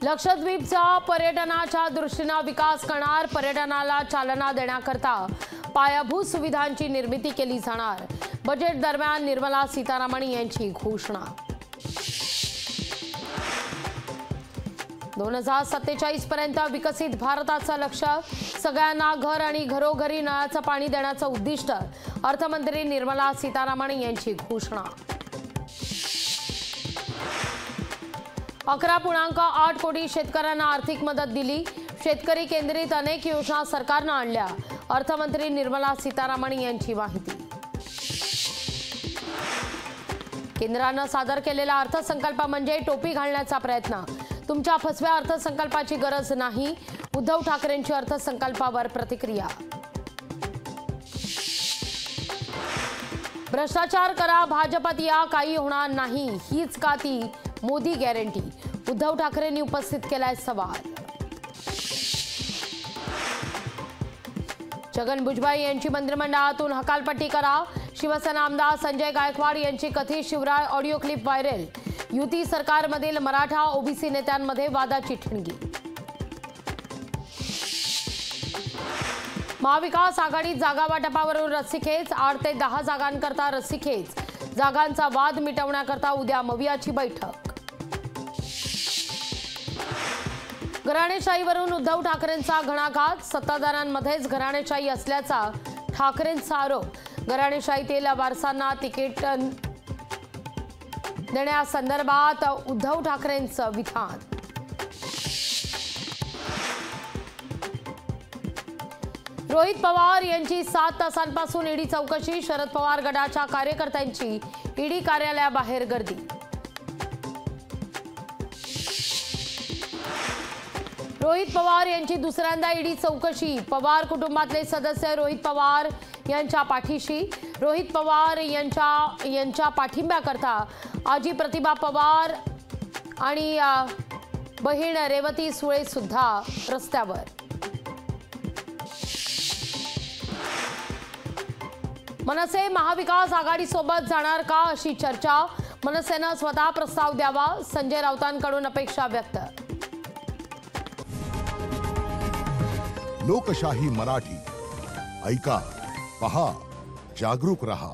लक्षद्वीपचा पर्यटनाच्या दृष्टीने विकास करणार, पर्यटनाला चालना देण्याकरता पायाभूत सुविधांची निर्मिती केली जाणार। बजेट दरम्यान निर्मला सीतारामन यांची घोषणा। 2047 पर्यंत विकसित भारताचं लक्ष्य, सगळ्यांना घर आणि घरोघरी नळाचं पाणी देण्याचं उद्दिष्ट। अर्थमंत्री निर्मला सीतारामन यांची घोषणा। 11.8 कोटी शेतकऱ्यांना आर्थिक मदत दिली। शेतकरी केंद्रित अनेक योजना सरकारने आणल्या। अर्थमंत्री निर्मला सीतारामन यांची माहिती। केंद्राने सादर केलेला अर्थसंकल्प म्हणजे टोपी घालण्याचा प्रयत्न। तुमच्या फसव्या अर्थसंकल्पाची गरज नाही। उद्धव ठाकरेंची अर्थसंकल्पावर प्रतिक्रिया। भ्रष्टाचार करा, भाजपात या, काही होणार नाही, हीच का ती मोदी गॅरंटी। उद्धव ठाकरेंनी उपस्थित केलाय सवाल। छगन भुजबळ यांची मंत्रिमंडळातून हकालपट्टी करा। शिवसेना आमदार संजय गायकवाड यांची कथित शिवराळ ऑडिओ क्लिप व्हायरल। युती सरकारमधील मराठा ओबीसी नेत्यांमध्ये वादाची ठिणगी। महाविकास आघाडीत जागा वाटपावरून रस्सीखेच। 8 ते 10 जागांकरता रस्सीखेच। जागांचा वाद मिटवण्याकरता उद्या मवियाची बैठक। घराणेशाहीवरून उद्धव ठाकरेंचा घणाघात। सत्ताधाऱ्यांमध्येच घराणेशाही असल्याचा ठाकरेंचा आरोप। घराणेशाहीतील वारसांना तिकीट देण्यासंदर्भात उद्धव ठाकरेंचं विधान। रोहित पवार यांची 7 तासांपासून ईडी चौकशी। शरद पवार गटाच्या कार्यकर्त्यांची ईडी कार्यालयाबाहेर गर्दी। रोहित पवार यांची दुसऱ्यांदा ईडी चौकशी। पवार कुटुंबातले सदस्य रोहित पवार यांच्या पाठीशी। रोहित पवार यांच्या पाठिंब्याकरता आजी प्रतिभा पवार आणि बहीण रेवती सुळे सुद्धा रस्त्यावर। मनसे महाविकास आघाडीसोबत जाणार का, अशी चर्चा। मनसेनं स्वतः प्रस्ताव द्यावा, संजय राऊतांकडून अपेक्षा व्यक्त। लोकशाही मराठी ऐका, पहा, जागरूक रहा।